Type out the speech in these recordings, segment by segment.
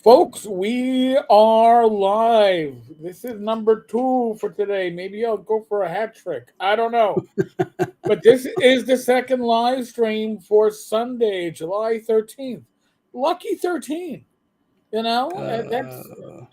Folks, we are live. This is number 2 for today. Maybe I'll go for a hat trick. I don't know. But this is the second live stream for Sunday, July 13th. Lucky 13. You know, that's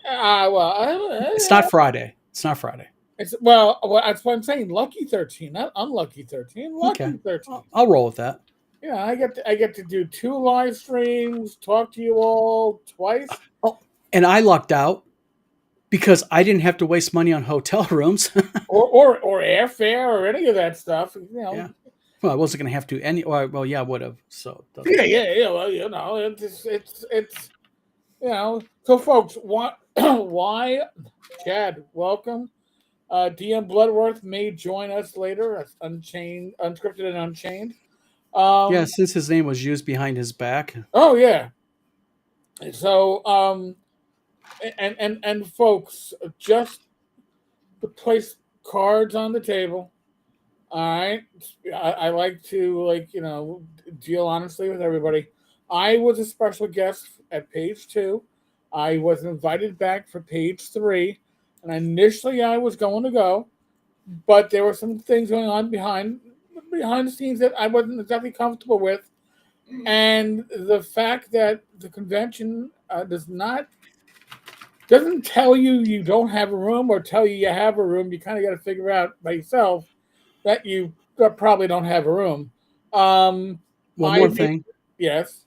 It's not Friday. It's not Friday. That's what I'm saying. Lucky 13, not unlucky 13. Lucky Okay. 13. I'll roll with that. Yeah, I get to do 2 live streams, talk to you all twice. Oh, and I lucked out because I didn't have to waste money on hotel rooms. or airfare or any of that stuff. Yeah. Well, I wasn't going to have to any. Well, yeah, I would have. So Yeah. Well, it's So, folks, why, Chad? Welcome. DM Bloodworth may join us later. That's Unchained, Unscripted, and Unchained. Yeah, since his name was used behind his back. Oh yeah. So and folks, just to place cards on the table. All right. I like to deal honestly with everybody. I was a special guest at page 2. I was invited back for page 3, and initially I was going to go, but there were some things going on behind the scenes that I wasn't exactly comfortable with, and the fact that the convention doesn't tell you don't have a room or tell you have a room. You kind of got to figure out by yourself that you probably don't have a room. One more thing. Yes.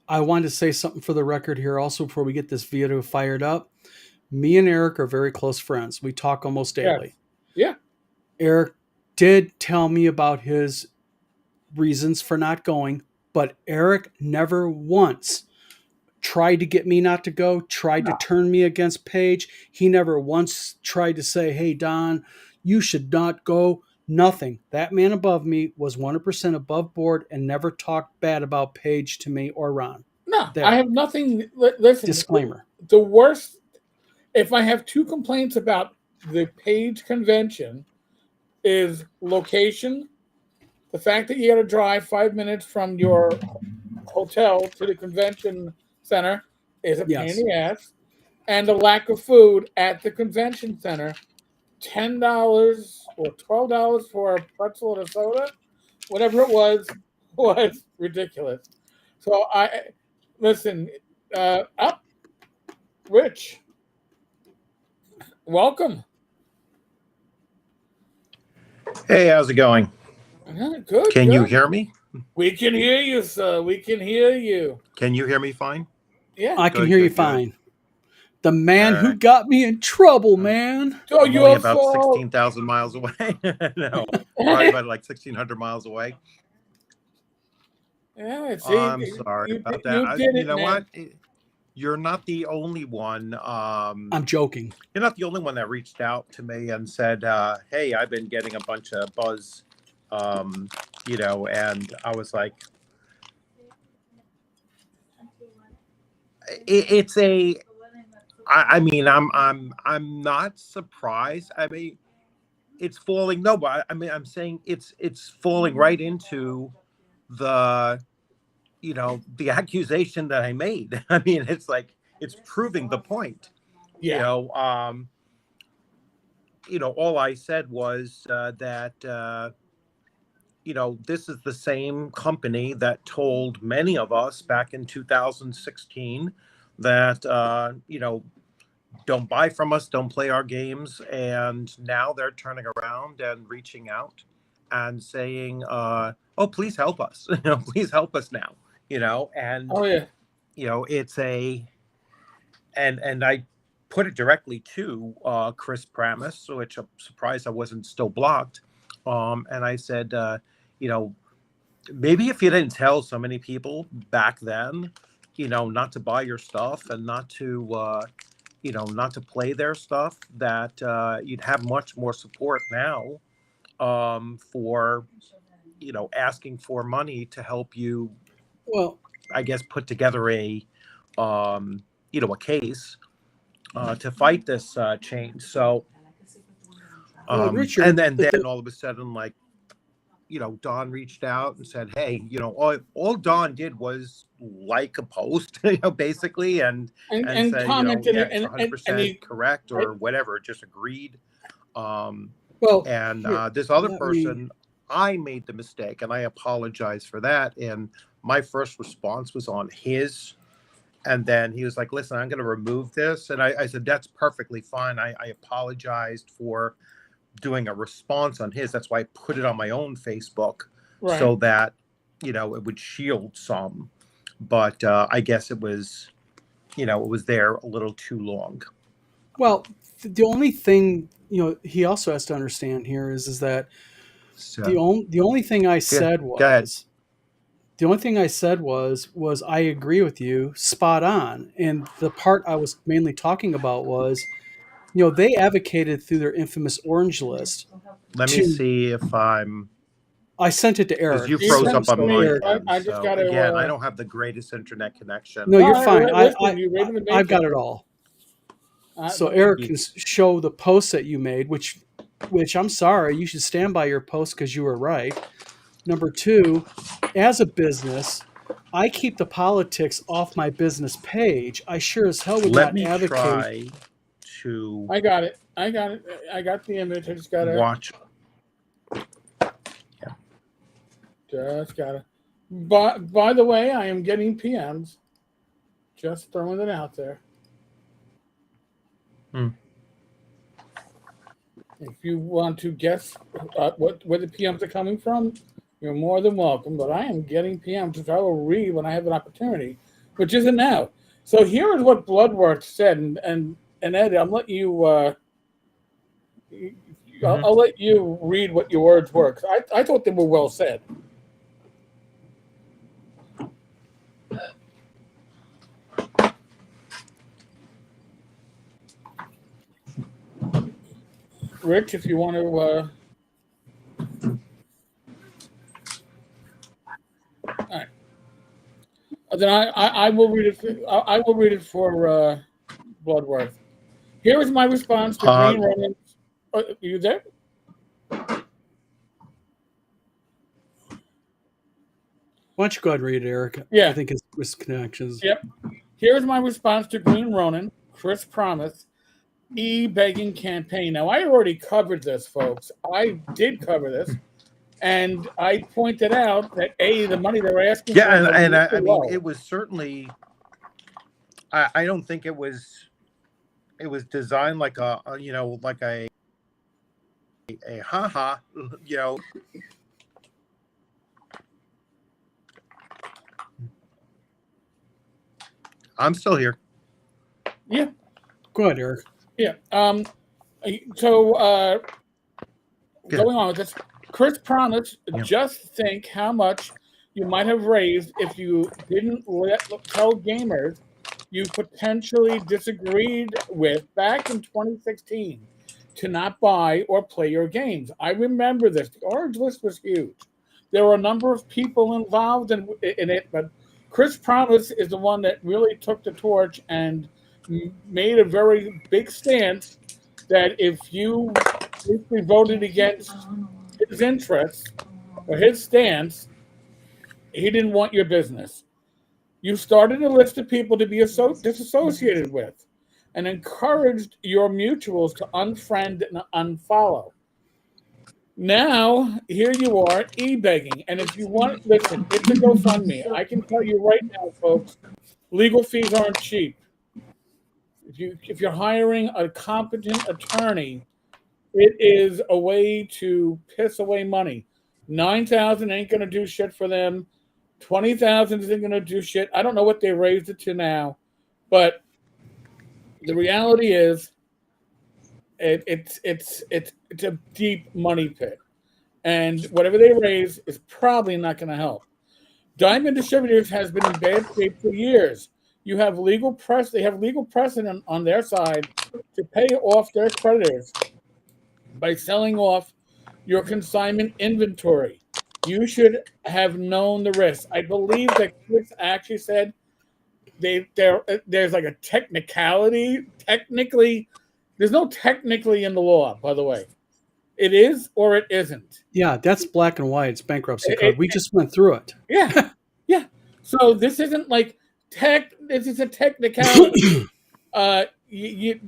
I wanted to say something for the record here also before we get this video fired up. Me and Eric are very close friends. We talk almost daily. Yeah. Eric did tell me about his reasons for not going, but Eric never once tried to get me not to go, tried to turn me against Paige. He never once tried to say, hey, Don, you should not go. Nothing. That man above me was 100% above board and never talked bad about Paige to me or Ron. No, I have nothing. Listen, disclaimer. The worst, if I have 2 complaints about the Paige convention, is location, the fact that you got to drive 5 minutes from your hotel to the convention center is a pain in the ass, and the lack of food at the convention center. $10 or $12 for a pretzel and a soda, whatever it was ridiculous. So listen, up, Rich, welcome. Hey, how's it going? Good. Can you hear me? We can hear you, sir. We can hear you. Can you hear me fine? Yeah, I can hear you fine. The man who got me in trouble, man. Oh, I'm only about 16,000 miles away. No, probably about like 1,600 miles away. Yeah, I'm sorry about that. You know what? You're not the only one. I'm joking. You're not the only one that reached out to me and said, hey, I've been getting a bunch of buzz, and I was like, I'm not surprised. I mean, it's falling. No, but I'm saying it's falling right into the accusation that I made. I mean, it's like it's proving the point. Yeah. All I said was that this is the same company that told many of us back in 2016 that don't buy from us, don't play our games, and now they're turning around and reaching out and saying, oh, please help us. Please help us now. And oh yeah, it's and I put it directly to Chris Pramis, which I'm surprised I wasn't still blocked. And I said, maybe if you didn't tell so many people back then, not to buy your stuff and not to play their stuff, that you'd have much more support now for, asking for money to help you. Well, I guess put together a case to fight this change. So, Richard, and then all of a sudden, like, Don reached out and said, hey, all Don did was like a post, basically, and and say, commented yeah, it's and 100% correct or whatever, just agreed. Well, And here, this other let me- person, I made the mistake, and I apologize for that. And my first response was on his. And then he was like, listen, I'm going to remove this. And I said, that's perfectly fine. I apologized for doing a response on his. That's why I put it on my own Facebook, so that, it would shield some. But I guess it was, it was there a little too long. Well, the only thing, he also has to understand here is that So, the only thing I said go ahead. was, the only thing I said was I agree with you, spot on. And the part I was mainly talking about was, they advocated through their infamous orange list. Let me see if I'm. I sent it to Because Eric. you You froze sent up on it to me, my so end. I just So gotta, again, I don't have the greatest internet connection. No, you're No, fine. listen, you made a I've got mistake. it all. So But- Eric can show the post that you made, which I'm sorry, you should stand by your post because you were right. Number two, as a business, I keep the politics off my business page. I sure as hell would Let not me advocate. try to I got it. I got the image. I just gotta watch. Just gotta. By the way, I am getting PMs. Just throwing it out there. If you want to guess where the PMs are coming from, you're more than welcome. But I am getting PMs, which I will read when I have an opportunity, which isn't now. So here is what Bloodworth said, and Ed, I'll let you. I'll let you read what your words were, 'cause I thought they were well said. Rich, if you want to. All right. Then I will read it. I will read it for Bloodworth. Here is my response to Green Ronin. Are you there? Why don't you go ahead and read it, Eric? Yeah. I think it's connections. Yep. Here's my response to Green Ronin, Chris Promise, e-begging campaign. Now, I already covered this, folks. I did cover this. And I pointed out that, the money they're asking for. Yeah, and I mean, it was certainly, I don't think it was designed like like a haha, I'm still here. Yeah. Go ahead, Eric. Yeah. So going on with this, Chris Promise, just think how much you might have raised if you didn't tell gamers you potentially disagreed with back in 2016 to not buy or play your games. I remember this. The Orange List was huge. There were a number of people involved in it, but Chris Promise is the one that really took the torch and made a very big stance that if you basically voted against his interests or his stance, he didn't want your business. You started a list of people to be disassociated with and encouraged your mutuals to unfriend and unfollow. Now, here you are, e-begging. And if you want, listen, it's a GoFundMe. I can tell you right now, folks, legal fees aren't cheap. If you're hiring a competent attorney, it is a way to piss away money. 9,000 ain't gonna do shit for them. 20,000 isn't gonna do shit. I don't know what they raised it to now, but the reality is, it's a deep money pit, and whatever they raise is probably not going to help. Diamond Distributors has been in bad shape for years. They have legal precedent on their side to pay off their creditors by selling off your consignment inventory. You should have known the risk. I believe that Chris actually said there's like a technicality. Technically, there's no technically in the law, by the way. It is or it isn't. Yeah, that's black and white. It's bankruptcy It- code. We it- just went through it. yeah, yeah. So this isn't like this is a technicality. You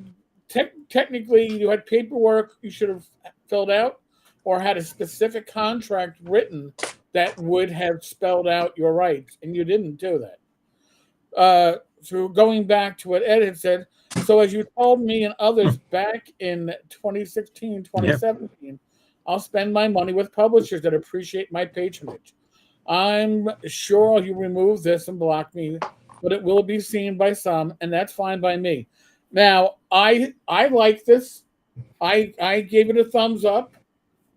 technically you had paperwork you should have filled out, or had a specific contract written that would have spelled out your rights, and you didn't do that. So going back to what Ed had said, so as you told me and others back in 2016, 2017, I'll spend my money with publishers that appreciate my patronage. I'm sure you remove this and block me, but it will be seen by some, and that's fine by me. Now, I like this. I gave it a thumbs up,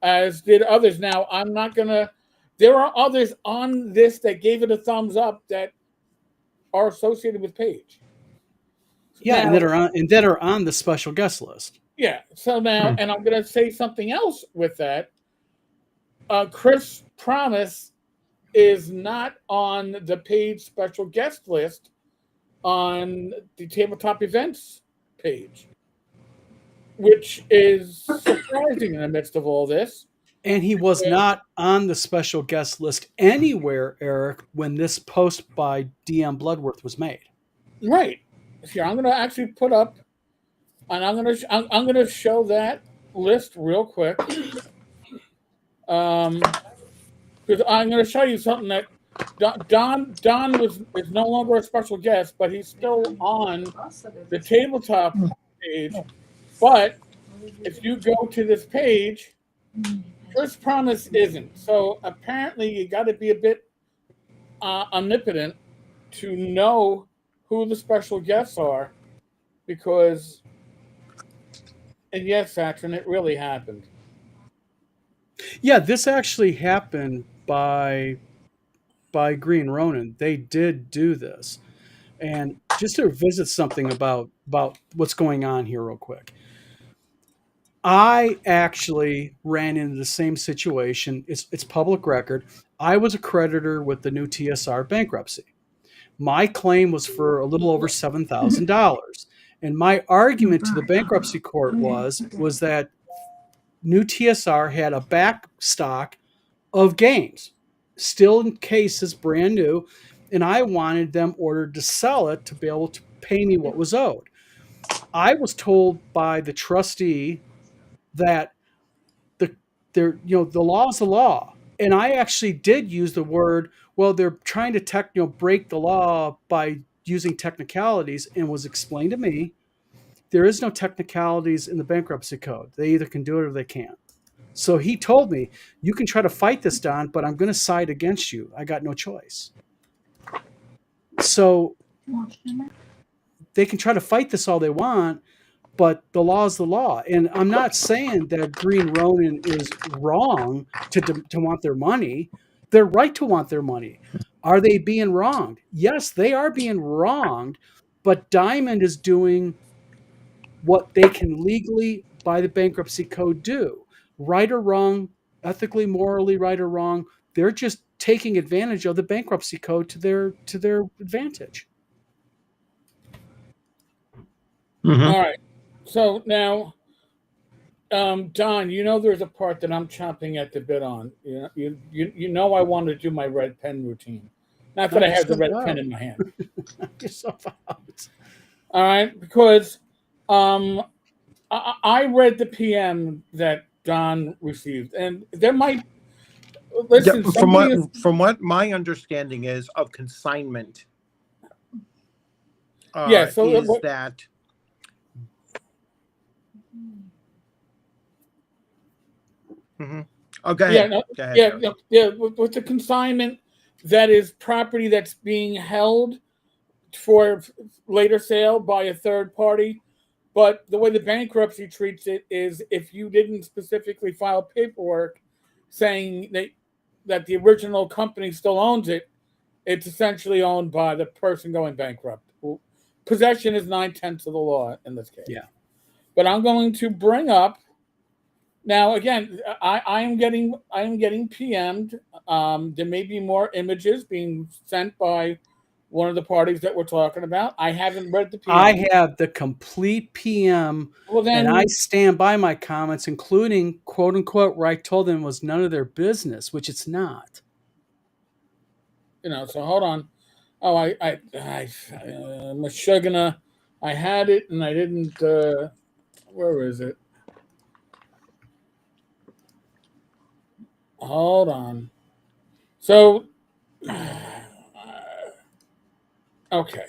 as did others. Now, I'm not gonna. There are others on this that gave it a thumbs up that are associated with Paige. Yeah, Now, and that are on the special guest list. yeah. So now, and I'm going to say something else with that. Chris Promise is not on the Page special guest list on the tabletop events page, which is surprising in the midst of all this. And he was not on the special guest list anywhere, Eric, when this post by DM Bloodworth was made. Right. Here, I'm going to actually put up, and I'm going to show that list real quick. Because I'm going to show you something that Don is no longer a special guest, but he's still on the tabletop page. But if you go to this page, First Promise isn't. So apparently, you got to be a bit omnipotent to know who the special guests are, because, and yes, Satrin, it really happened. Yeah, this actually happened by Green Ronin. They did do this. And just to visit something about what's going on here real quick. I actually ran into the same situation. It's public record. I was a creditor with the new TSR bankruptcy. My claim was for a little over $7,000. And my argument to the bankruptcy court was that new TSR had a back stock of games, still in cases, brand new, and I wanted them ordered to sell it to be able to pay me what was owed. I was told by the trustee that the law is the law, and I actually did use the word. Well, they're trying to break the law by using technicalities, and was explained to me there is no technicalities in the bankruptcy code. They either can do it or they can't. So he told me, you can try to fight this, Don, but I'm going to side against you. I got no choice. So they can try to fight this all they want, but the law is the law. And I'm not saying that Green Ronin is wrong to want their money. They're right to want their money. Are they being wronged? Yes, they are being wronged, but Diamond is doing what they can legally by the bankruptcy code do. Right or wrong, ethically, morally, right or wrong, they're just taking advantage of the bankruptcy code to their advantage. Mm-hmm. All right. So now, Don, there's a part that I'm chomping at the bit on. You know I want to do my red pen routine. Not that I have the red pen in my hand. All right, because I read the PM that Don received, and there might listen. Yeah, from what my understanding is of consignment, so is that. Mm-hmm. Oh, go ahead. Go ahead. Yeah. With the consignment, that is property that's being held for later sale by a third party. But the way the bankruptcy treats it is, if you didn't specifically file paperwork saying that the original company still owns it, it's essentially owned by the person going bankrupt. Possession is 9/10 of the law in this case. Yeah. But I'm going to bring up now again. I am getting PM'd. There may be more images being sent by one of the parties that we're talking about. I haven't read the PM. I have the complete PM, Well, then, and I stand by my comments, including quote unquote where I told them it was none of their business, which it's not. so hold on. Oh, Meshuggah, I had it and I didn't. Where is it? Hold on. So, okay.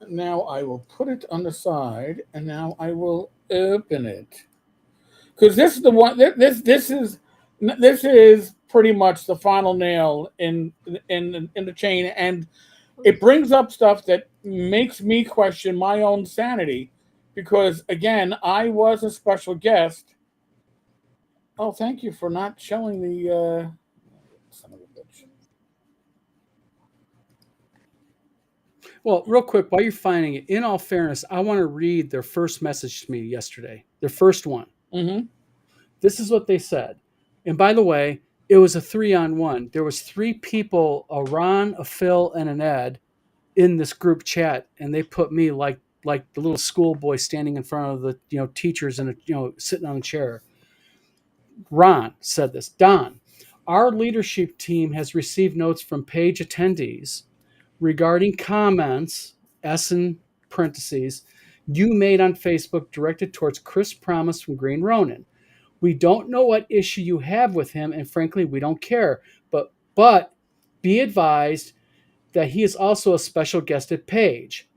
Now I will put it on the side, and now I will open it, because this is the one. This is pretty much the final nail in the chain, and it brings up stuff that makes me question my own sanity, because again, I was a special guest. Oh, thank you for not showing the son of a bitch. Well, real quick, while you're finding it, in all fairness, I want to read their first message to me yesterday. Their first one. Mm-hmm. This is what they said. And by the way, it was a 3-on-1. There was 3 people, a Ron, a Phil, and an Ed, in this group chat, and they put me like the little schoolboy standing in front of the teachers and sitting on a chair. Ron said this. Don, our leadership team has received notes from page attendees regarding comments, S in parentheses, you made on Facebook directed towards Chris Promise from Green Ronin. We don't know what issue you have with him, and frankly, we don't care. But be advised that he is also a special guest at Page.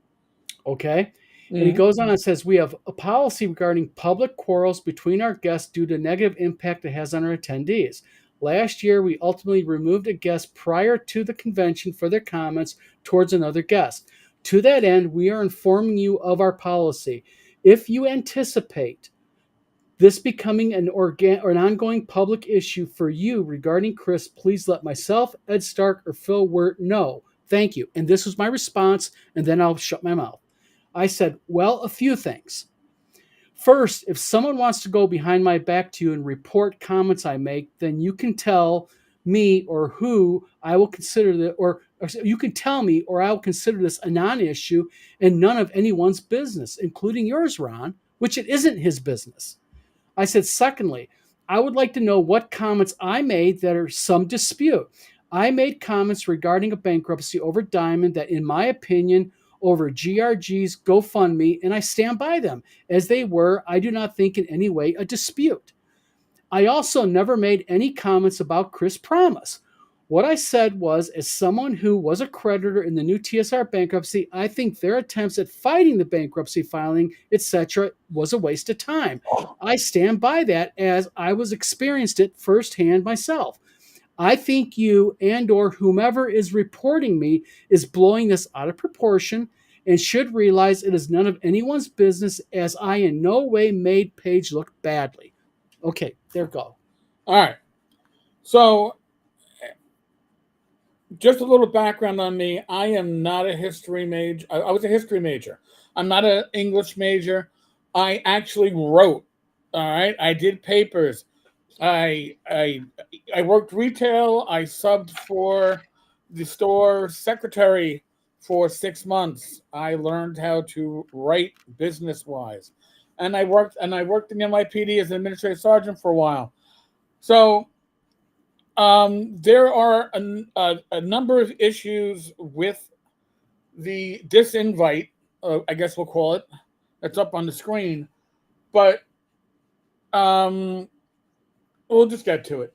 Okay? And he goes on and says, we have a policy regarding public quarrels between our guests due to negative impact it has on our attendees. Last year, we ultimately removed a guest prior to the convention for their comments towards another guest. To that end, we are informing you of our policy. If you anticipate this becoming an ongoing public issue for you regarding Chris, please let myself, Ed Stark, or Phil Wirt know. Thank you. And this was my response, and then I'll shut my mouth. I said, well, a few things. First, if someone wants to go behind my back to you and report comments I make, then you can tell me or who I will consider that, or you can tell me or I will consider this a non-issue and none of anyone's business, including yours, Ron, which it isn't his business. I said, secondly, I would like to know what comments I made that are some dispute. I made comments regarding a bankruptcy over Diamond that, in my opinion, over GRG's GoFundMe, and I stand by them. As they were, I do not think in any way a dispute. I also never made any comments about Chris Promise. What I said was, as someone who was a creditor in the new TSR bankruptcy, I think their attempts at fighting the bankruptcy filing, etc., was a waste of time. I stand by that as I was experienced it firsthand myself. I think you and or whomever is reporting me is blowing this out of proportion and should realize it is none of anyone's business, as I in no way made Paige look badly. Okay, there go. All right. So, just a little background on me. I am not a history major. I was a history major. I'm not an English major. I actually wrote. All right. I did papers. I worked retail. I subbed for the store secretary for 6 months. I learned how to write business wise, and I worked in NYPD as an administrative sergeant for a while. So there are a number of issues with the disinvite. I guess we'll call it. That's up on the screen, but we'll just get to it.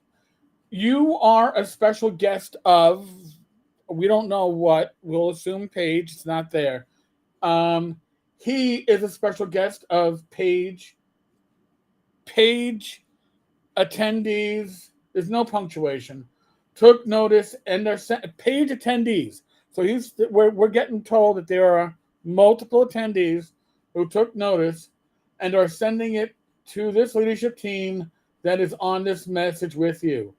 You are a special guest of, we don't know what, we'll assume Paige, it's not there. He is a special guest of Paige attendees, there's no punctuation, took notice, and they're Paige attendees. So we're getting told that there are multiple attendees who took notice and are sending it to this leadership team that is on this message with you.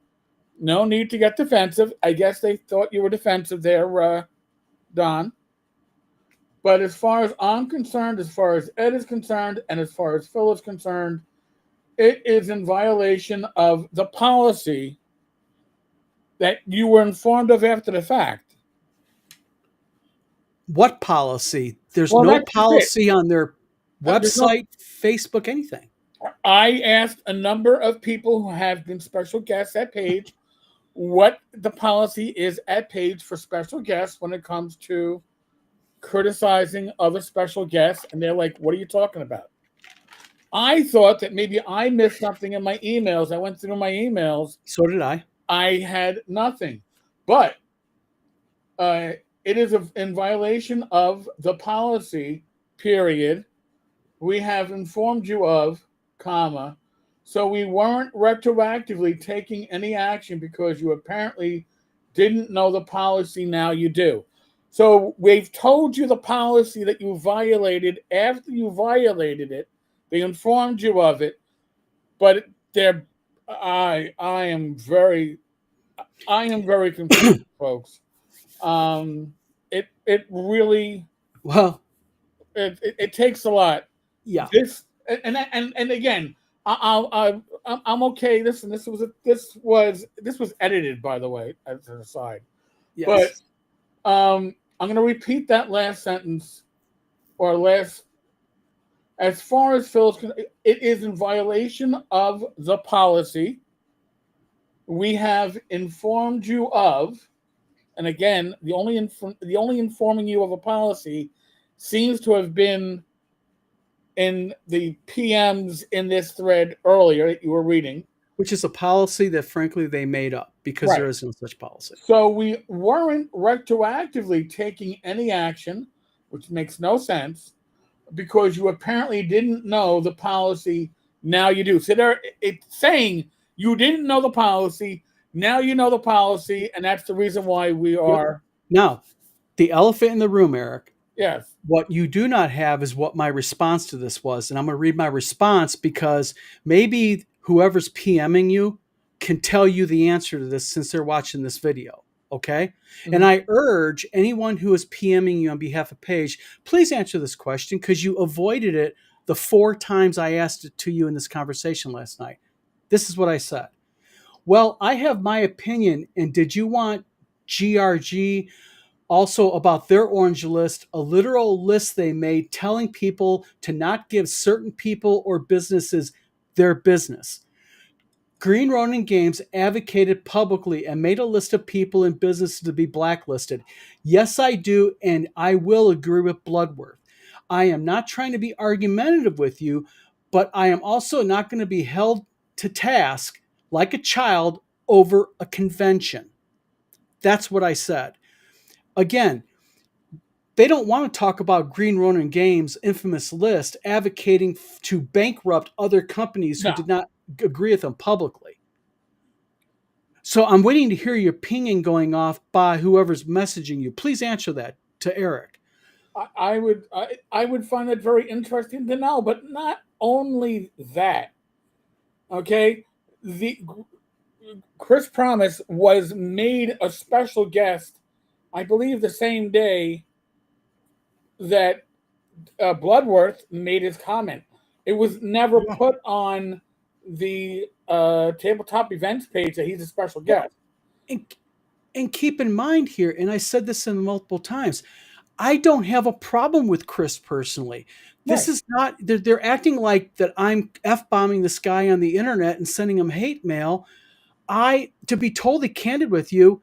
No need to get defensive. I guess they thought you were defensive there, Don. But as far as I'm concerned, as far as Ed is concerned, and as far as Phil is concerned, it is in violation of the policy that you were informed of after the fact. What policy? There's Well, no that's just it. policy on their There's no. website, Facebook, anything. I asked a number of people who have been special guests at Page what the policy is at Page for special guests when it comes to criticizing other special guests, and they're like, "What are you talking about?" I thought that maybe I missed something in my emails. I went through my emails. So did I. I had nothing, but it is in violation of the policy. Period. We have informed you of, comma. So we weren't retroactively taking any action because you apparently didn't know the policy. Now you do. So we've told you the policy that you violated after you violated it. They informed you of it, but I am very confused, folks. It really Well, it takes a lot. yeah. This and again, I'm okay. This was edited, by the way, as an aside. Yes. But I'm going to repeat that last sentence or last. As far as Phil's, it is in violation of the policy. We have informed you of, and again, the only informing you of a policy seems to have been in the PMs in this thread earlier that you were reading. Which is a policy that, frankly, they made up because there is no such policy. So we weren't retroactively taking any action, which makes no sense, because you apparently didn't know the policy. Now you do. So it's saying you didn't know the policy. Now you know the policy, and that's the reason why we are. Now, the elephant in the room, Eric. Yes. What you do not have is what my response to this was. And I'm going to read my response because maybe whoever's PMing you can tell you the answer to this since they're watching this video. Okay. Mm-hmm. And I urge anyone who is PMing you on behalf of Paige, please answer this question because you avoided it the 4 times I asked it to you in this conversation last night. This is what I said. Well, I have my opinion. And did you want GRG also about their orange list, a literal list they made telling people to not give certain people or businesses their business? Green Ronin Games advocated publicly and made a list of people and businesses to be blacklisted. Yes, I do, and I will agree with Bloodworth. I am not trying to be argumentative with you, but I am also not going to be held to task like a child over a convention. That's what I said. Again, they don't want to talk about Green Ronin Games' infamous list advocating to bankrupt other companies who did not agree with them publicly. So I'm waiting to hear your pinging going off by whoever's messaging you. Please answer that to Eric. I would find it very interesting to know, but not only that. Okay, Chris Promise was made a special guest, I believe, the same day that Bloodworth made his comment. It was never put on the tabletop events page that he's a special guest. And keep in mind here, and I said this in multiple times, I don't have a problem with Chris personally. This is not, they're acting like that I'm F-bombing this guy on the internet and sending him hate mail. To be totally candid with you,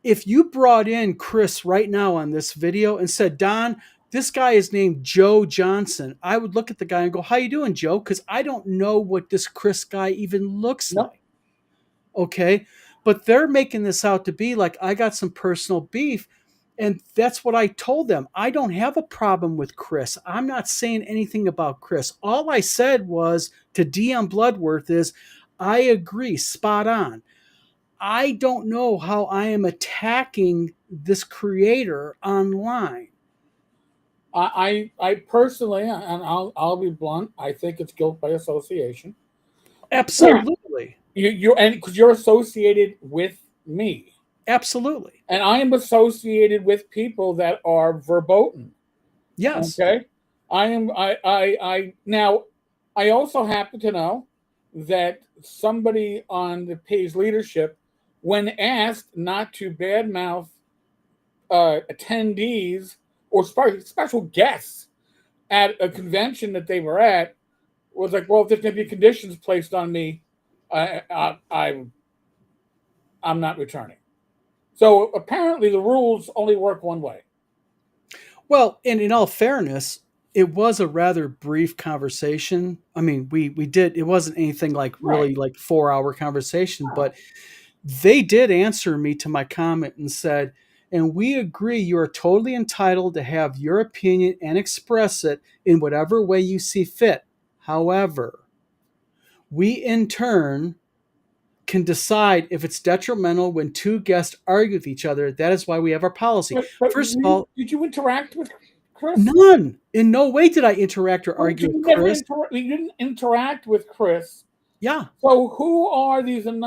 if you brought in Chris right now on this video and said, Don, this guy is named Joe Johnson, I would look at the guy and go, how you doing, Joe? Because I don't know what this Chris guy even looks like. Okay? But they're making this out to be like I got some personal beef. And that's what I told them. I don't have a problem with Chris. I'm not saying anything about Chris. All I said was to DM Bloodworth is, I agree, spot on. I don't know how I am attacking this creator online. I personally, and I'll be blunt, I think it's guilt by association. Absolutely. Because you're associated with me. Absolutely. And I am associated with people that are verboten. Yes. Okay. Now, I also happen to know that somebody on the page leadership, when asked not to badmouth attendees or special guests at a convention that they were at was like, well, if there's going to be conditions placed on me, I'm not returning. So apparently, the rules only work one way. Well, and in all fairness, it was a rather brief conversation. I mean, we did, it wasn't anything like really Right. like 4-hour conversation, but they did answer me to my comment and said, and we agree you are totally entitled to have your opinion and express it in whatever way you see fit. However, we in turn can decide if it's detrimental when two guests argue with each other. That is why we have our policy. But First of all, did you interact with Chris? none. In no way did I interact or Well, argue you with never Chris. you didn't interact with Chris. Yeah. So who are these? And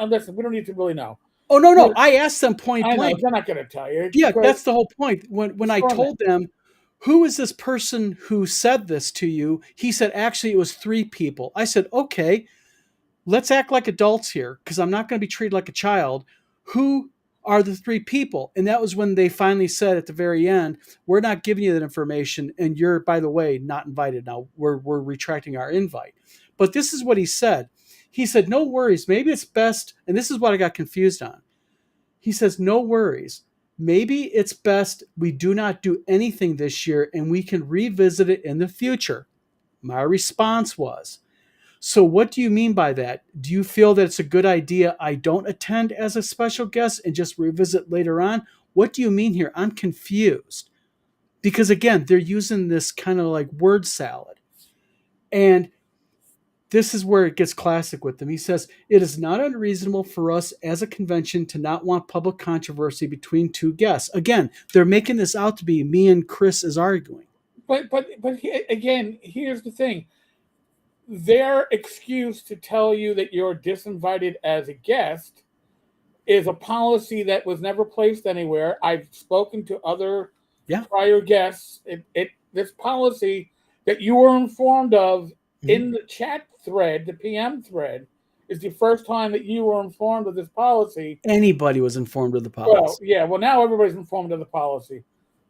listen, we don't need to really know. Oh, no. I asked them point I know blank. they're not going to tell you. Yeah, that's the whole point. When I Sure, told them, who is this person who said this to you? He said, actually, it was 3 people. I said, okay, let's act like adults here because I'm not going to be treated like a child. Who are the 3 people? And that was when they finally said at the very end, we're not giving you that information. And you're, by the way, not invited now. We're retracting our invite. But this is what he said. He said, no worries. Maybe it's best. And this is what I got confused on. He says, no worries. Maybe it's best we do not do anything this year and we can revisit it in the future. My response was, so what do you mean by that? Do you feel that it's a good idea I don't attend as a special guest and just revisit later on? What do you mean here? I'm confused. Because again, they're using this kind of like word salad. And this is where it gets classic with them. He says, it is not unreasonable for us as a convention to not want public controversy between 2 guests. Again, they're making this out to be me and Chris is arguing. But again, here's the thing. Their excuse to tell you that you're disinvited as a guest is a policy that was never placed anywhere. I've spoken to other prior guests. This policy that you were informed of in the chat thread, the PM thread, is the first time that you were informed of this policy. Anybody was informed of the policy. Well, yeah. Well, now everybody's informed of the policy.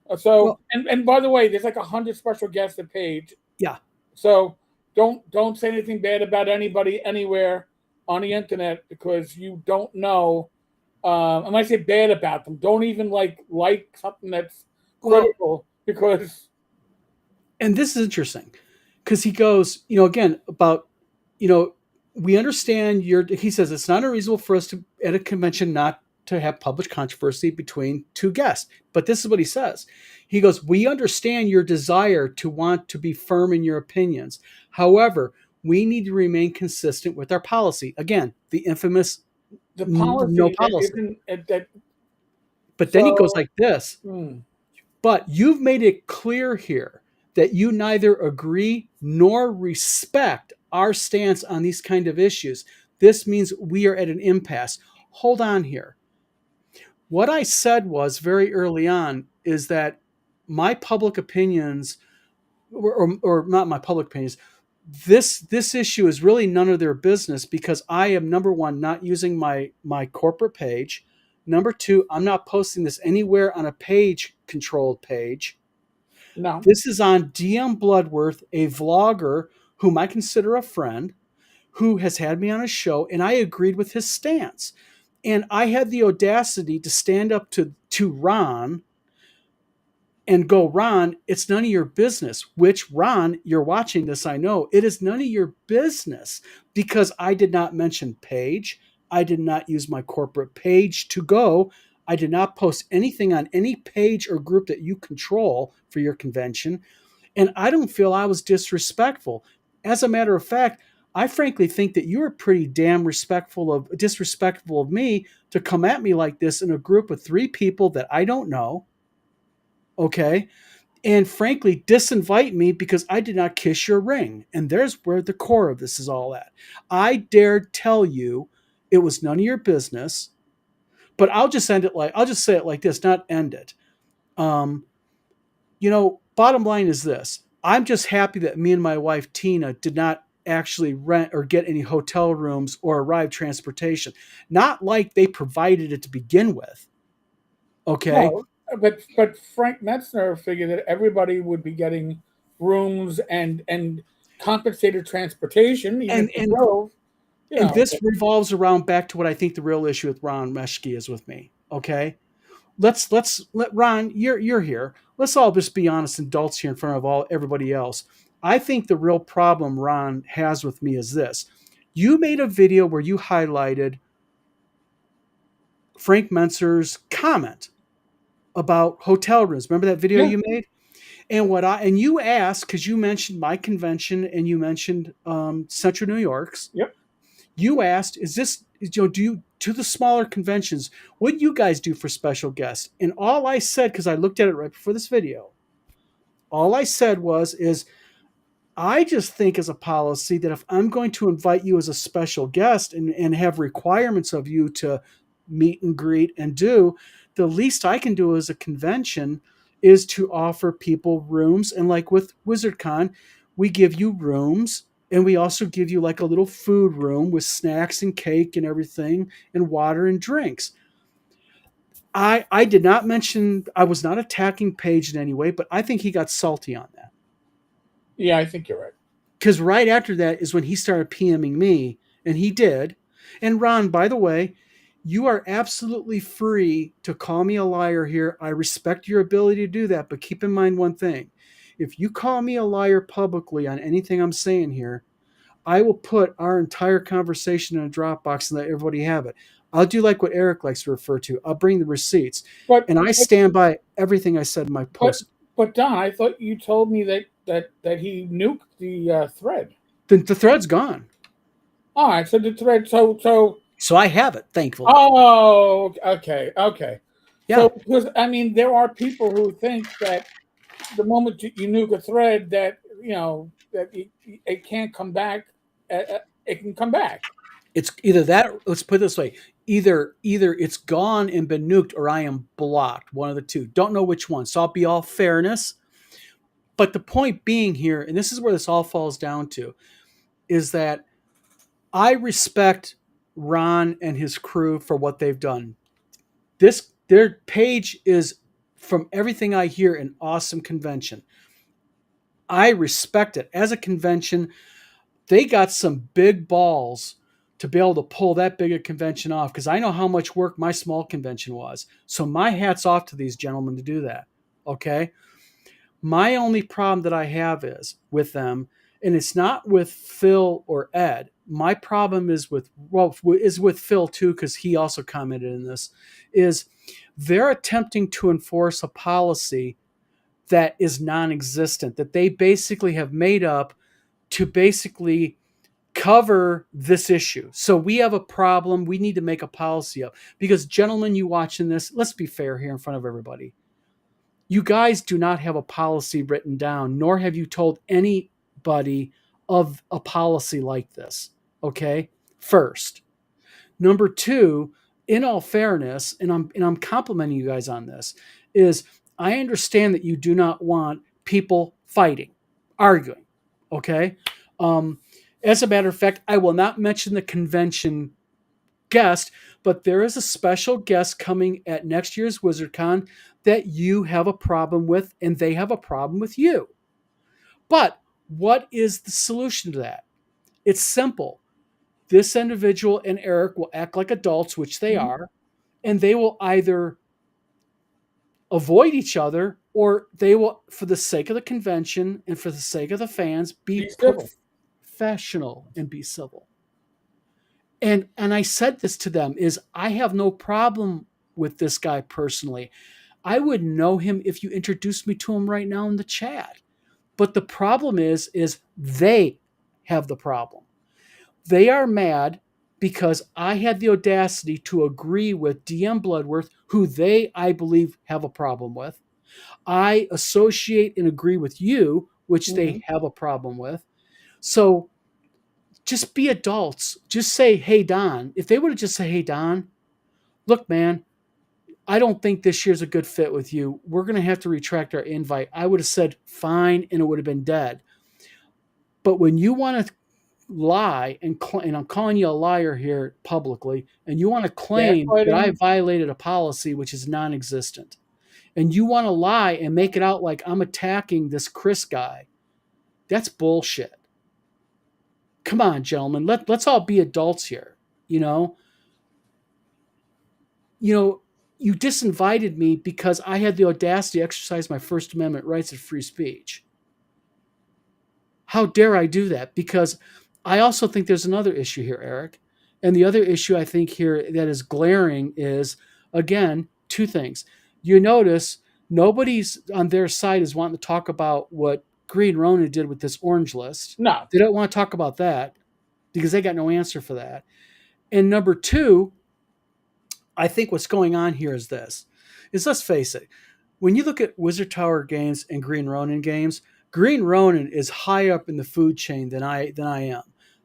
And by the way, there's like 100 special guests a page. Yeah. So don't say anything bad about anybody anywhere on the internet because you don't know. And when I say bad about them, don't even like something that's critical because. And this is interesting because he goes, again about, we understand he says it's not unreasonable for us to at a convention not to have public controversy between 2 guests. But this is what he says. He goes, we understand your desire to want to be firm in your opinions. However, we need to remain consistent with our policy. Again, the infamous no policy. But then he goes like this. But you've made it clear here that you neither agree nor respect our stance on these kind of issues. This means we are at an impasse. Hold on here. What I said was very early on is that my public opinions, or not my public opinions, this issue is really none of their business because I am, number one, not using my corporate page. Number 2, I'm not posting this anywhere on a page controlled page. No. This is on DM Bloodworth, a vlogger whom I consider a friend, who has had me on a show, and I agreed with his stance. And I had the audacity to stand up to Ron and go, Ron, it's none of your business, which, Ron, you're watching this, I know. It is none of your business because I did not mention page. I did not use my corporate page to go. I did not post anything on any page or group that you control for your convention. And I don't feel I was disrespectful. As a matter of fact, I frankly think that you are pretty damn disrespectful of me to come at me like this in a group of 3 people that I don't know. Okay. And frankly, disinvite me because I did not kiss your ring. And there's where the core of this is all at. I dared tell you it was none of your business, but I'll just say it like this, not end it. Bottom line is this. I'm just happy that me and my wife, Tina, did not actually rent or get any hotel rooms or arrive transportation. Not like they provided it to begin with. Okay. No, but Frank Metzner figured that everybody would be getting rooms and compensated transportation, even And if they drove. You and know, this revolves around back to what I think the real issue with Ron Meschke is with me. Okay, let Ron, you're here. Let's all just be honest adults here in front of all everybody else. I think the real problem Ron has with me is this. You made a video where you highlighted Frank Mentzer's comment about hotel rooms. Remember that video yeah, you made? And you asked, because you mentioned my convention and you mentioned Central New York's. yep. You asked, is this, do you, to the smaller conventions, what do you guys do for special guests? And all I said, because I looked at it right before this video, all I said is I just think as a policy that if I'm going to invite you as a special guest and have requirements of you to meet and greet and do, the least I can do as a convention is to offer people rooms. And like with WizardCon, we give you rooms and we also give you like a little food room with snacks and cake and everything and water and drinks. I did not mention, I was not attacking Paige in any way, but I think he got salty on that. Yeah, I think you're right. Because right after that is when he started PMing me, and he did. And Ron, by the way, you are absolutely free to call me a liar here. I respect your ability to do that, but keep in mind one thing. If you call me a liar publicly on anything I'm saying here, I will put our entire conversation in a Dropbox and let everybody have it. I'll do like what Eric likes to refer to. I'll bring the receipts. But And I stand by everything I said in my but post. but Don, I thought you told me that he nuked the thread. The thread's gone. All right, so the thread. So I have it, thankfully. Oh, okay. Yeah. So because I mean, there are people who think that the moment you nuke a thread, that that it can't come back. It can come back. It's either that, let's put it this way, either it's gone and been nuked or I am blocked, one of the two. Don't know which one. So I'll be all fairness. But the point being here, and this is where this all falls down to, is that I respect Ron and his crew for what they've done. Their page is, from everything I hear, an awesome convention. I respect it. As a convention, they got some big balls to be able to pull that big a convention off, because I know how much work my small convention was. So my hat's off to these gentlemen to do that. Okay. My only problem that I have is with them, and it's not with Phil or Ed. My problem is with Phil too, because he also commented in this, is they're attempting to enforce a policy that is non-existent, that they basically have made up to basically cover this issue. So we have a problem. We need to make a policy up, because gentlemen, you watching this, let's be fair here in front of everybody. You guys do not have a policy written down, nor have you told anybody of a policy like this. Okay. First. Number two, in all fairness, and I'm complimenting you guys on this, is I understand that you do not want people fighting, arguing. Okay. As a matter of fact, I will not mention the convention guest, but there is a special guest coming at next year's WizardCon that you have a problem with, and they have a problem with you. But what is the solution to that? It's simple. This individual and Eric will act like adults, which they are, and they will either avoid each other, or they will, for the sake of the convention and for the sake of the fans, be professional and be civil. And I said this to them, is I have no problem with this guy personally. I would know him if you introduced me to him right now in the chat. But the problem is they have the problem. They are mad because I had the audacity to agree with DM Bloodworth, who they, I believe, have a problem with. I associate and agree with you, which they have a problem with. So just be adults. Just say, hey, Don. If they would have just said, hey, Don, look, man, I don't think this year's a good fit with you. We're going to have to retract our invite. I would have said, fine, and it would have been dead. But when you want to lie, and I'm calling you a liar here publicly, and you want to claim that I violated a policy which is non-existent, and you want to lie and make it out like I'm attacking this Chris guy, that's bullshit. Come on, gentlemen, let's all be adults here. You know, you disinvited me because I had the audacity to exercise my First Amendment rights of free speech. How dare I do that? Because I also think there's another issue here, Eric. And the other issue I think here that is glaring is, again, two things. You notice nobody's on their side is wanting to talk about what Green Ronin did with this orange list. No. They don't want to talk about that because they got no answer for that. And number two, I think what's going on here is this, is let's face it, when you look at Wizard Tower games and Green Ronin games, Green Ronin is high up in the food chain than I am.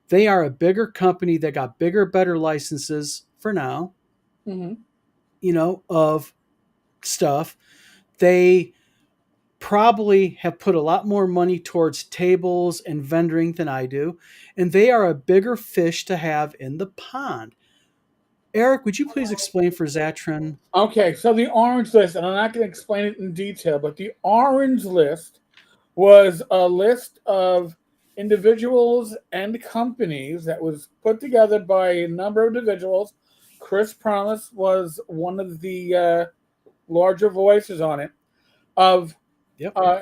They are a bigger company that got bigger, better licenses for now, of stuff. They probably have put a lot more money towards tables and vendoring than I do, and they are a bigger fish to have in the pond. Eric, would you please explain for Zatron? Okay, so the orange list, and I'm not going to explain it in detail, but the orange list was a list of individuals and companies that was put together by a number of individuals. Chris Promise was one of the larger voices on it, of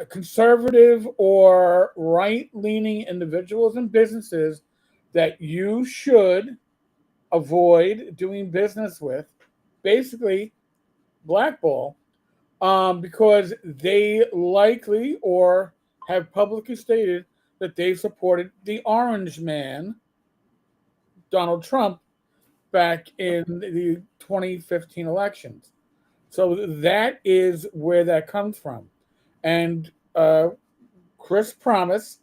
conservative or right-leaning individuals and businesses that you should avoid doing business with, basically blackball, because they likely or have publicly stated that they supported the Orange Man, Donald Trump, back in the 2015 elections. So that is where that comes from. And Chris Promise,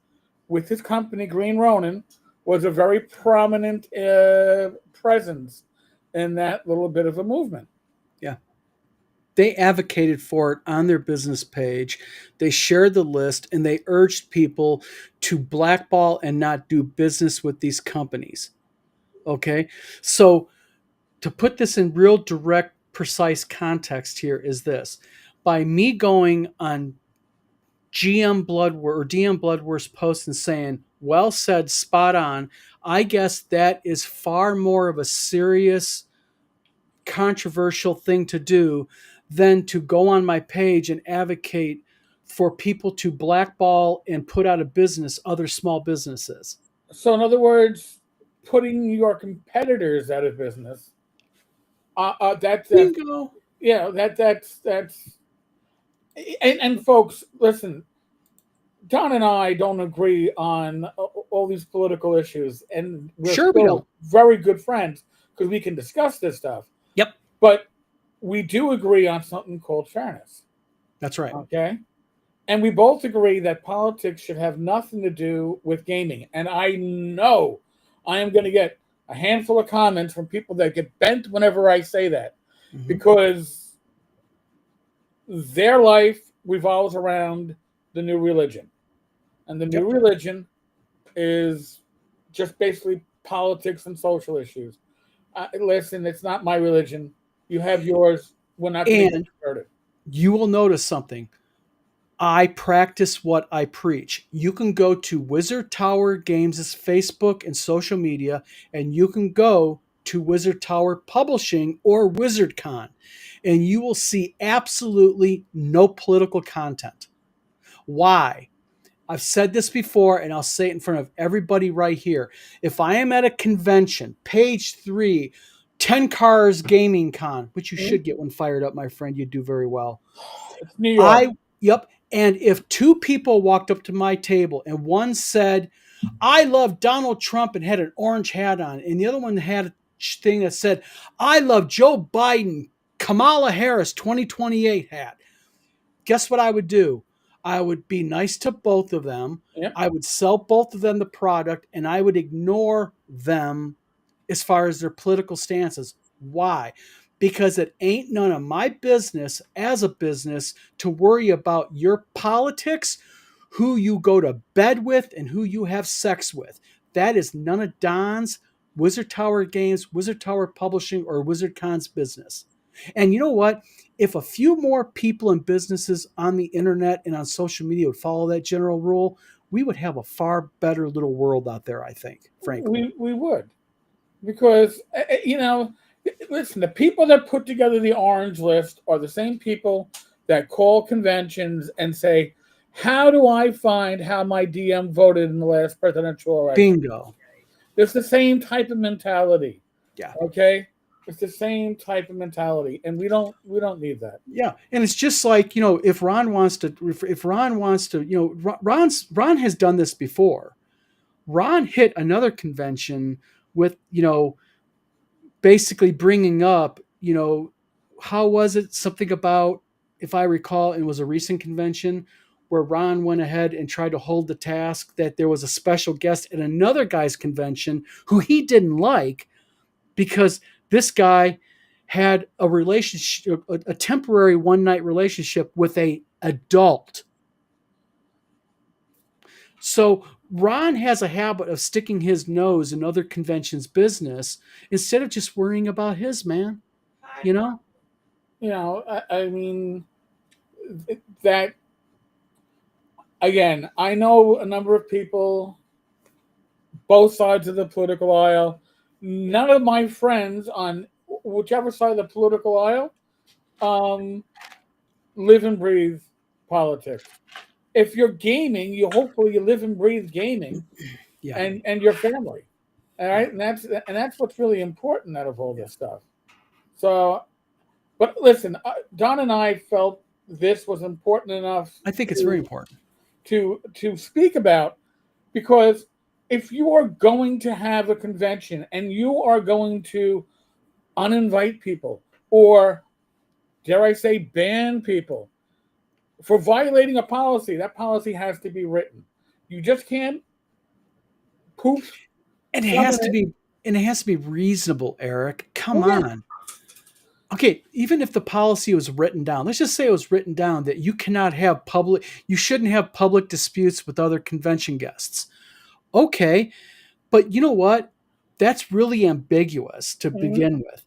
with his company Green Ronin, was a very prominent presence in that little bit of a movement. Yeah. They advocated for it on their business page. They shared the list and they urged people to blackball and not do business with these companies. Okay. So to put this in real direct, precise context here is this. By me going on GM Bloodworth or DM Bloodworth's post and saying, well said, spot on, I guess that is far more of a serious, controversial thing to do than to go on my page and advocate for people to blackball and put out of business other small businesses. So, in other words, putting your competitors out of business. That's Bingo. Yeah, that's and folks, listen. Don and I don't agree on all these political issues, and we're Sure we still don't. very good friends because we can discuss this stuff. Yep. But we do agree on something called fairness. That's right. Okay. And we both agree that politics should have nothing to do with gaming. And I know I am going to get a handful of comments from people that get bent whenever I say that, because their life revolves around the new religion. And the new religion is just basically politics and social issues. Listen, it's not my religion. You have yours. We're not going to convert it. You will notice something. I practice what I preach. You can go to Wizard Tower Games' Facebook and social media, and you can go to Wizard Tower Publishing or WizardCon, and you will see absolutely no political content. Why? I've said this before, and I'll say it in front of everybody right here. If I am at a convention, page 3, Tenkar's Gaming Con, which you should get one fired up, my friend, you do very well. It's New York. Yep. And if two people walked up to my table and one said, I love Donald Trump and had an orange hat on, and the other one had a thing that said, I love Joe Biden, Kamala Harris 2028 hat, guess what I would do? I would be nice to both of them. Yep. I would sell both of them the product, and I would ignore them as far as their political stances. Why? Because it ain't none of my business as a business to worry about your politics, who you go to bed with, and who you have sex with. That is none of Don's, Wizard Tower Games, Wizard Tower Publishing, or WizardCon's business. And you know what? If a few more people and businesses on the internet and on social media would follow that general rule, we would have a far better little world out there, I think, frankly. We would, because listen, the people that put together the orange list are the same people that call conventions and say, how do I find how my DM voted in the last presidential election? Bingo. It's the same type of mentality. Yeah. Okay. It's the same type of mentality, and we don't need that. Yeah, and it's just like, if Ron wants to, Ron has done this before. Ron hit another convention with, basically bringing up, how was it? Something about, if I recall, it was a recent convention where Ron went ahead and tried to hold the task that there was a special guest at another guy's convention who he didn't like because this guy had a relationship, a temporary one-night relationship with a adult. So Ron has a habit of sticking his nose in other conventions' business instead of just worrying about his, man. I mean, that, again, I know a number of people, both sides of the political aisle. None of my friends on whichever side of the political aisle live and breathe politics. If you're gaming, you hopefully live and breathe gaming, Yeah. and your family. All right, and that's what's really important out of all this stuff. So, but listen, Don and I felt this was important enough. I think it's very important to speak about, because if you are going to have a convention and you are going to uninvite people, or dare I say ban people for violating a policy, that policy has to be written. You just can't poof. And it has to be reasonable, Eric. Come on. Okay, even if the policy was written down, let's just say it was written down that you shouldn't have public disputes with other convention guests. Okay, but you know what? That's really ambiguous to begin with.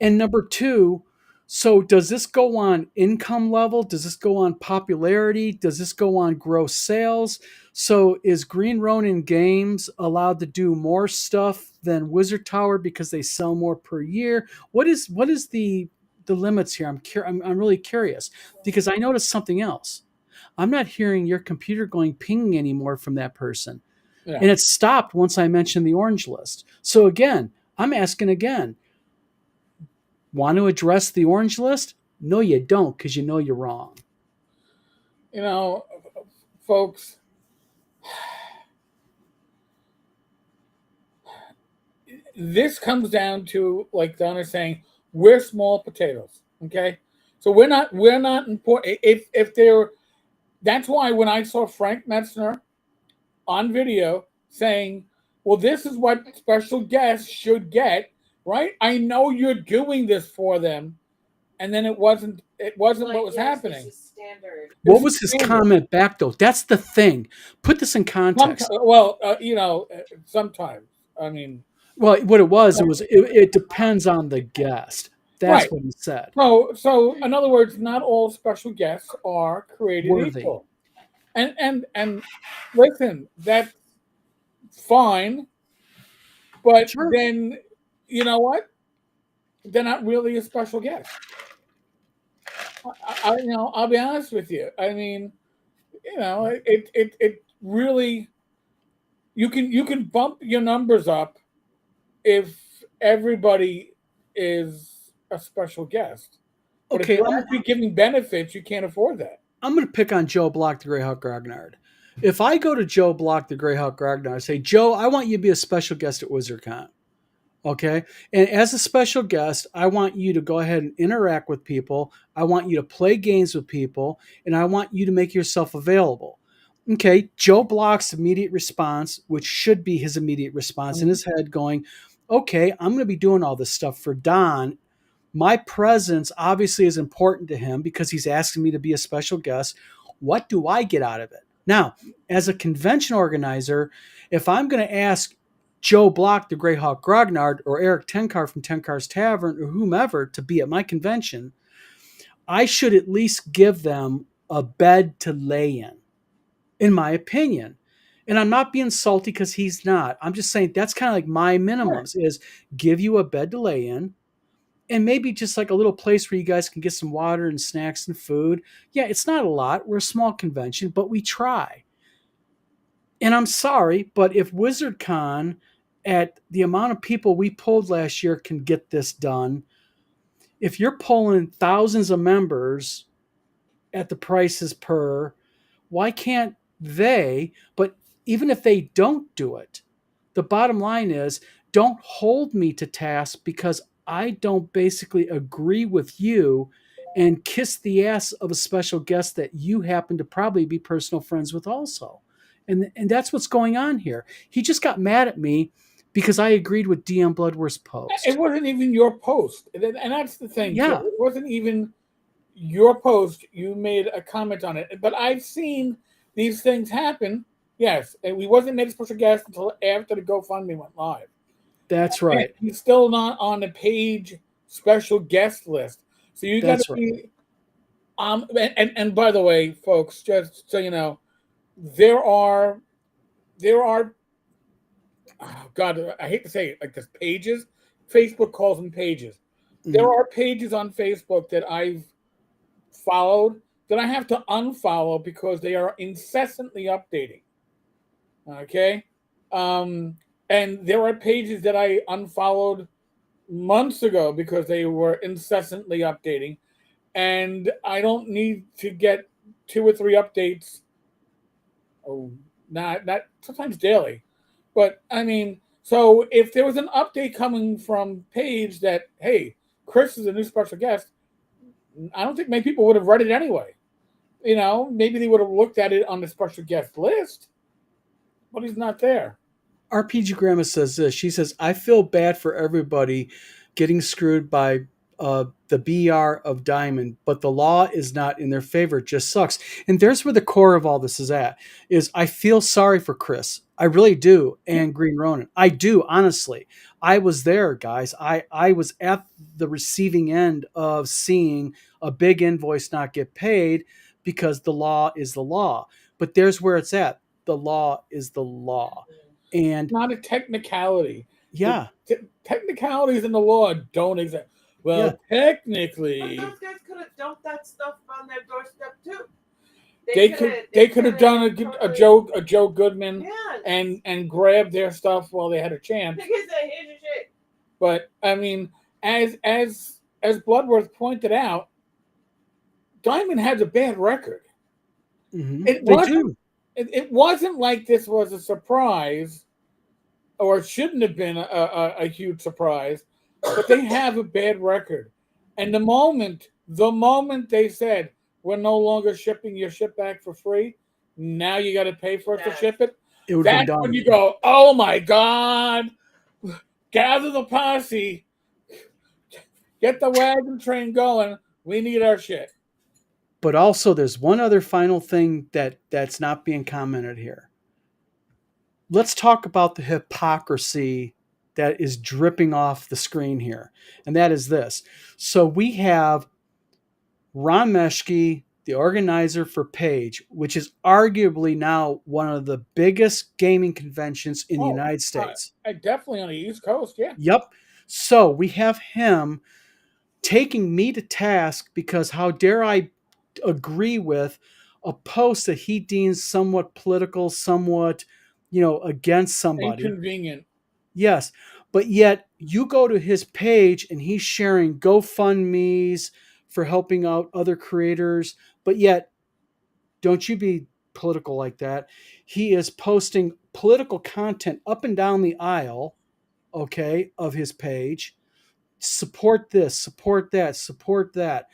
And number two, so does this go on income level? Does this go on popularity? Does this go on gross sales? So is Green Ronin Games allowed to do more stuff than Wizard Tower because they sell more per year? What is the limits here? I'm really curious, because I noticed something else. I'm not hearing your computer going ping anymore from that person. Yeah. And it stopped once I mentioned the orange list. So again, I'm asking again. Want to address the orange list? No, you don't, because you know you're wrong. Folks, this comes down to, like Donna's saying, we're small potatoes. Okay, so we're not important. If they're, that's why when I saw Frank Metzner on video saying, well, this is what special guests should get, right? I know you're doing this for them. And then it wasn't what was happening. This is standard. What was his comment back, though? That's the thing. Put this in context. Sometimes. I mean. Well, what it was, it depends on the guest. That's right. What he said. So in other words, not all special guests are created worthy. Equal. And listen, that's fine, but sure. Then you know what? They're not really a special guest. I'll be honest with you. I mean, it really, you can bump your numbers up if everybody is a special guest. But okay, if you're actually giving benefits, you can't afford that. I'm going to pick on Joe Block the Greyhawk Grognard. If I go to Joe Block the Greyhawk Grognard and say, Joe, I want you to be a special guest at WizardCon. Okay. And as a special guest, I want you to go ahead and interact with people. I want you to play games with people, and I want you to make yourself available. Okay. Joe Block's immediate response, which should be his immediate response in his head, going, okay, I'm going to be doing all this stuff for Don. My presence obviously is important to him because he's asking me to be a special guest. What do I get out of it? Now, as a convention organizer, if I'm going to ask Joe Block, the Greyhawk Grognard, or Eric Tenkar from Tenkar's Tavern, or whomever to be at my convention, I should at least give them a bed to lay in my opinion. And I'm not being salty because he's not. I'm just saying that's kind of like my minimums is give you a bed to lay in and maybe just like a little place where you guys can get some water and snacks and food. Yeah, it's not a lot. We're a small convention, but we try. And I'm sorry, but if WizardCon at the amount of people we pulled last year can get this done, if you're pulling thousands of members at the prices per, why can't they? But even if they don't do it, the bottom line is don't hold me to task because I don't basically agree with you and kiss the ass of a special guest that you happen to probably be personal friends with also. And that's what's going on here. He just got mad at me because I agreed with DM Bloodworth's post. It wasn't even your post. And that's the thing, Yeah. too. It wasn't even your post. You made a comment on it. But I've seen these things happen. Yes. And we wasn't made a special guest until after the GoFundMe went live. That's right. And he's still not on the page special guest list. So you got to be. And by the way, folks, just so you know, there are. Oh God, I hate to say it like this. Pages. Facebook calls them pages. Mm-hmm. There are pages on Facebook that I've followed that I have to unfollow because they are incessantly updating. Okay. And there are pages that I unfollowed months ago because they were incessantly updating. And I don't need to get 2 or 3 updates. Oh, not sometimes daily. But I mean, so if there was an update coming from Paige that, hey, Chris is a new special guest, I don't think many people would have read it anyway. You know, maybe they would have looked at it on the special guest list, but he's not there. RPG Grandma says this. She says, I feel bad for everybody getting screwed by the BR of Diamond, but the law is not in their favor. It just sucks. And there's where the core of all this is at, is I feel sorry for Chris. I really do. And Green Ronin. I do, honestly. I was there, guys. I was at the receiving end of seeing a big invoice not get paid because the law is the law. But there's where it's at. The law is the law. And not a technicality. Yeah. Technicalities in the law don't exist. Well, technically, but those guys could have dumped that stuff on their doorstep too. They could have done a Joe Goodman and grabbed their stuff while they had a chance. Because here's your shit. But I mean, as Bloodworth pointed out, Diamond has a bad record. Mm-hmm. It wasn't like this was a surprise, or it shouldn't have been a huge surprise. But they have a bad record. And the moment they said, we're no longer shipping your ship back for free, now you got to pay for it to ship it, that's when you go, oh my God, gather the posse, get the wagon train going, we need our shit. But also there's one other final thing that's not being commented here. Let's talk about the hypocrisy that is dripping off the screen here. And that is this. So we have Ron Meschke, the organizer for Page, which is arguably now one of the biggest gaming conventions in the United States. Definitely on the East Coast, yeah. Yep. So we have him taking me to task because how dare I agree with a post that he deems somewhat political, somewhat, against somebody. Inconvenient. Yes, but yet you go to his page and he's sharing GoFundMes for helping out other creators, but yet don't you be political like that. He is posting political content up and down the aisle, okay, of his page. Support this, support that, support that.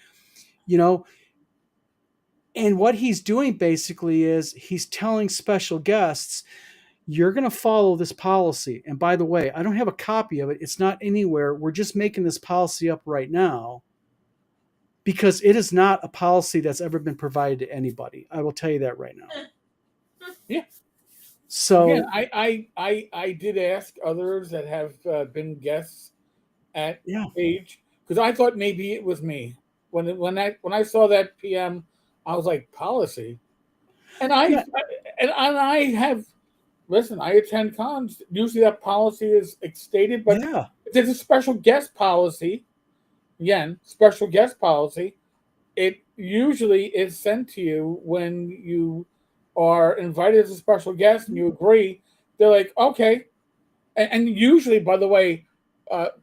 And what he's doing basically is he's telling special guests, you're going to follow this policy. And by the way, I don't have a copy of it. It's not anywhere. We're just making this policy up right now because it is not a policy that's ever been provided to anybody. I will tell you that right now. Yeah. So Again, I did ask others that have been guests at yeah, Page because I thought maybe it was me. When I saw that PM, I was like policy, and yeah, I have listen. I attend cons. Usually that policy is stated, but yeah, if there's a special guest policy. Again, special guest policy. It usually is sent to you when you are invited as a special guest and you agree. They're like, okay, and usually, by the way,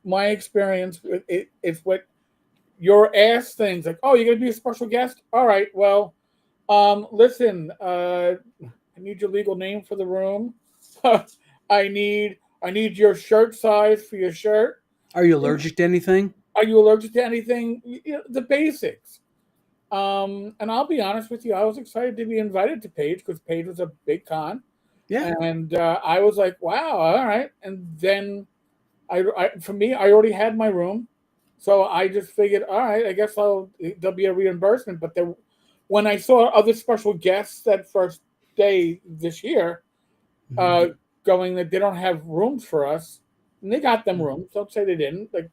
my experience is what you're asked things like, "Oh, you're gonna be a special guest? All right, well, listen, I need your legal name for the room. I need your shirt size for your shirt. are you allergic to anything? Are you allergic to anything? The basics." And I'll be honest with you, I was excited to be invited to Page because Page was a big con, Yeah. and I was like, "Wow, all right." And then for me, I already had my room, so I just figured, all right, I guess there'll be a reimbursement. But when I saw other special guests that first day this year, uh, Mhm. going that they don't have rooms for us, and they got them rooms. Don't say they didn't. Like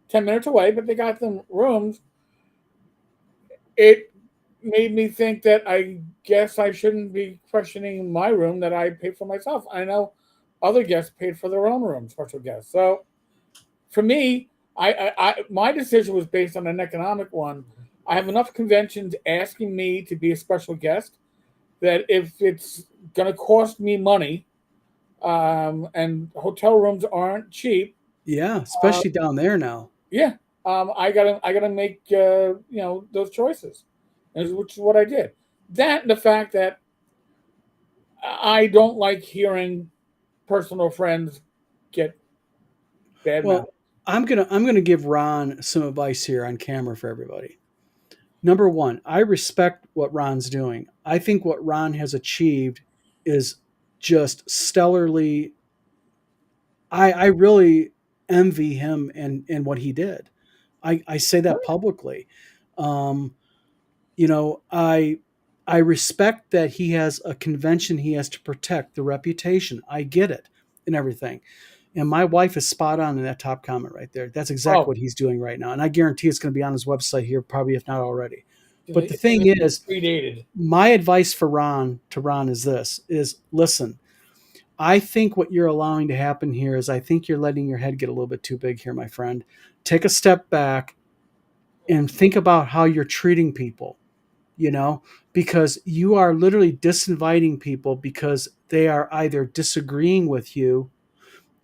10 minutes away, but they got them rooms. It made me think that I guess I shouldn't be questioning my room that I paid for myself. I know other guests paid for their own room, special guests. So for me, my decision was based on an economic one. I have enough conventions asking me to be a special guest that if it's going to cost me money, and hotel rooms aren't cheap, Yeah, uh, especially down there now. yeah, I gotta make those choices, which is what I did. That and the fact that I don't like hearing personal friends get bad mouth. Well, I'm gonna give Ron some advice here on camera for everybody. Number one, I respect what Ron's doing. I think what Ron has achieved is just stellarly. I really envy him and what he did. I say that publicly. Um, I respect that he has a convention he has to protect the reputation. I get it and everything. And my wife is spot on in that top comment right there. That's exactly Oh, what he's doing right now. And I guarantee it's going to be on his website here, probably if not already. But the it's thing is, predated. my advice for Ron is this is listen, I think what you're allowing to happen here is I think you're letting your head get a little bit too big here, my friend. Take a step back and think about how you're treating people, because you are literally disinviting people because they are either disagreeing with you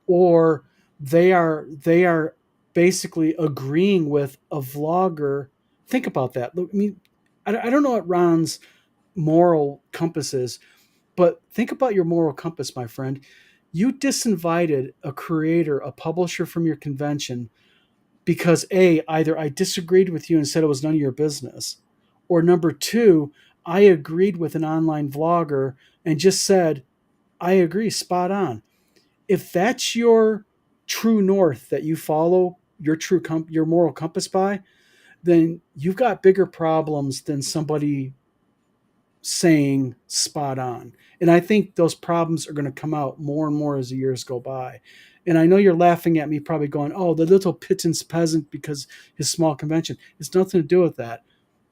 or they are basically agreeing with a vlogger. Think about that. Look, I mean, I don't know what Ron's moral compass is, but think about your moral compass, my friend. You disinvited a creator, a publisher from your convention because either I disagreed with you and said it was none of your business, or number two, I agreed with an online vlogger and just said, I agree, spot on. If that's your true north that you follow your your moral compass by, then you've got bigger problems than somebody saying spot on. And I think those problems are going to come out more and more as the years go by. And I know you're laughing at me, probably going, oh, the little pittance peasant because his small convention. It's nothing to do with that.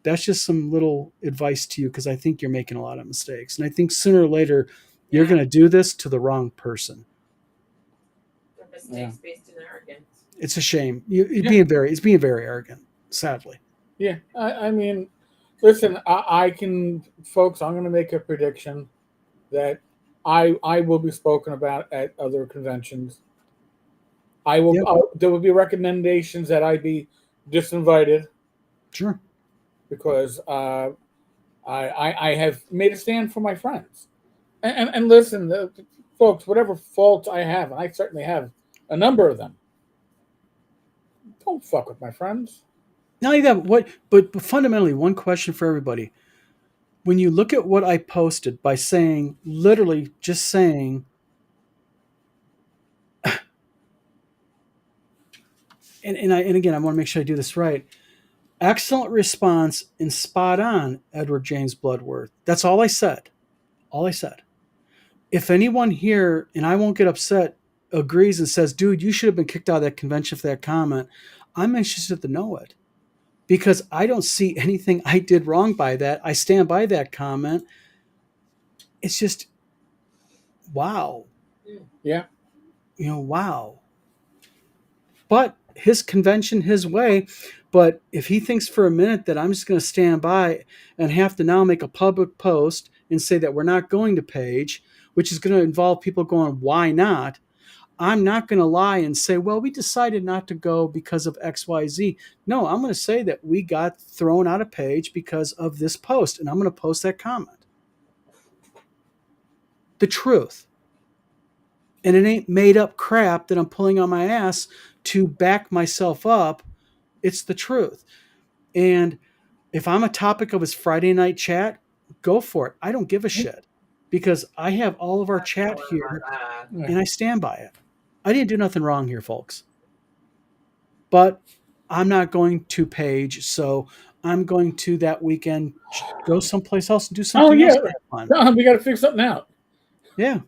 That's just some little advice to you because I think you're making a lot of mistakes. And I think sooner or later, you're Yeah. going to do this to the wrong person. The mistakes based in arrogance. It's a shame. Yeah. It's being very arrogant, sadly. Yeah, I mean, listen, I can, folks. I'm going to make a prediction that I will be spoken about at other conventions. Yep, There will be recommendations that I be disinvited sure. because I have made a stand for my friends. And listen, folks, whatever faults I have, and I certainly have a number of them, don't fuck with my friends. Not only that, but fundamentally, one question for everybody. When you look at what I posted by saying, literally just saying, and again, I want to make sure I do this right. Excellent response and spot on, Edward James Bloodworth. That's all I said. All I said. if anyone here, and I won't get upset, agrees and says, dude, you should have been kicked out of that convention for that comment, I'm interested to know it. Because I don't see anything I did wrong by that. I stand by that comment. It's just, wow. Yeah. Wow. But his convention, his way. But if he thinks for a minute that I'm just going to stand by and have to now make a public post and say that we're not going to Page, which is going to involve people going, why not? I'm not going to lie and say, well, we decided not to go because of XYZ. No, I'm going to say that we got thrown out of Page because of this post, and I'm going to post that comment. The truth. And it ain't made up crap that I'm pulling on my ass to back myself up. It's the truth. And if I'm a topic of his Friday night chat, go for it. I don't give a shit because I have all of our chat here and I stand by it. I didn't do nothing wrong here, folks. But I'm not going to Page, so I'm going to that weekend go someplace else and do something else fun. No, we got to figure something out. Yeah.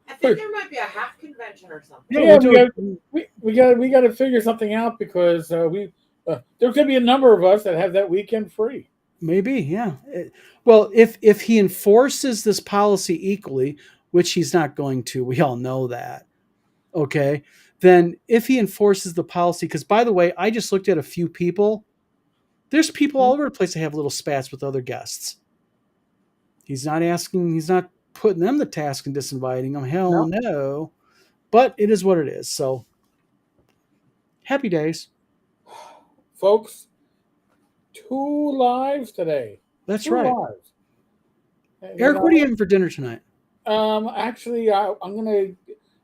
I think there might be a half convention or something. Yeah, we got to figure something out because there's going to be a number of us that have that weekend free. Maybe, yeah. Well, if he enforces this policy equally, which he's not going to, we all know that. Okay, then if he enforces the policy, because by the way, I just looked at a few people. There's people all over the place that have little spats with other guests. He's not putting them the task and disinviting them. Hell no. But it is what it is. So happy days. Folks, 2 lives today. That's 2 right. lives. Eric, what are you having for dinner tonight? Actually, I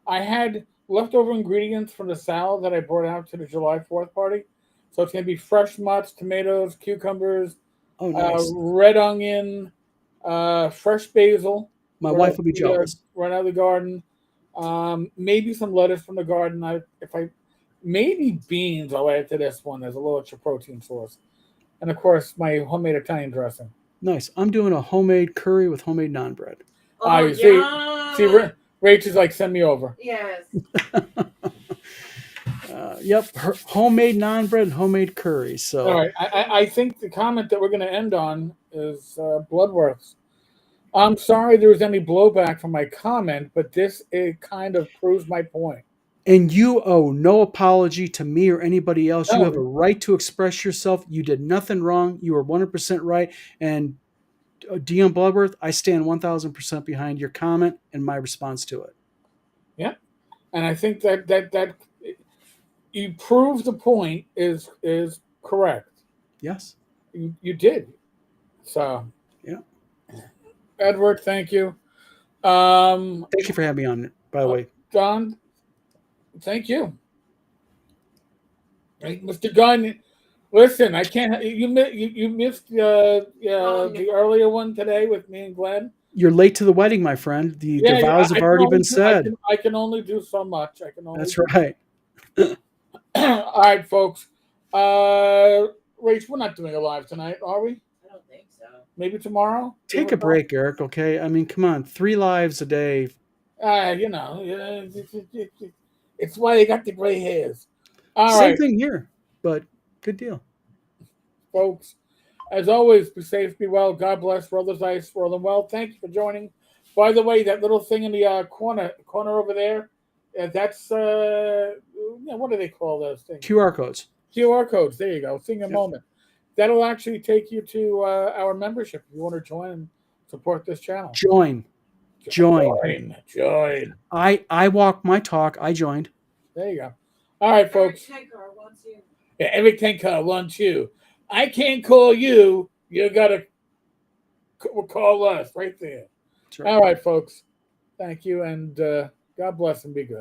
had leftover ingredients from the salad that I brought out to the July 4th party. So it's going to be fresh mutts, tomatoes, cucumbers, nice. Red onion, fresh basil. My wife will be jealous. Right out of the garden. Maybe some lettuce from the garden. Maybe beans I'll add to this one as a little extra protein source. And of course, my homemade Italian dressing. Nice. I'm doing a homemade curry with homemade naan bread. Oh, see, Rachel's like, send me over. Yes. Yep, homemade naan bread and homemade curry. So, all right, I think the comment that we're going to end on is Bloodworths. I'm sorry there was any blowback from my comment, but it kind of proves my point. And you owe no apology to me or anybody else. You have a right to express yourself. You did nothing wrong. You were 100% right. And Dion Bloodworth, I stand 1,000% behind your comment and my response to it. Yeah, and I think that you proved the point is correct. Yes, you did. So yeah, Edward, thank you. Thank you for having me on. By the way, Don, thank you. Right, Mr. Gunn. Listen, I can't. You missed the earlier one today with me and Glenn. You're late to the wedding, my friend. The vows have already been said. I can only do so much. That's right. All right, folks. Rach, we're not doing a live tonight, are we? I don't think so. Maybe tomorrow? Take a break, Eric, okay? I mean, come on. 3 lives a day. It's why you got the gray hairs. Same thing here, but good deal. Folks, as always, be safe, be well. God bless. Roll those dice, roll them well. Thank you for joining. By the way, that little thing in the corner over there, that's, what do they call those things? QR codes. QR codes. There you go. Sing a moment. That'll actually take you to our membership if you want to join and support this channel. Join. I walk my talk. I joined. There you go. All right, folks. Tenkar wants you. Yeah, Eric Tenkar wants you. I can't call you. You got to call us right there. Right. All right, folks. Thank you, and God bless and be good.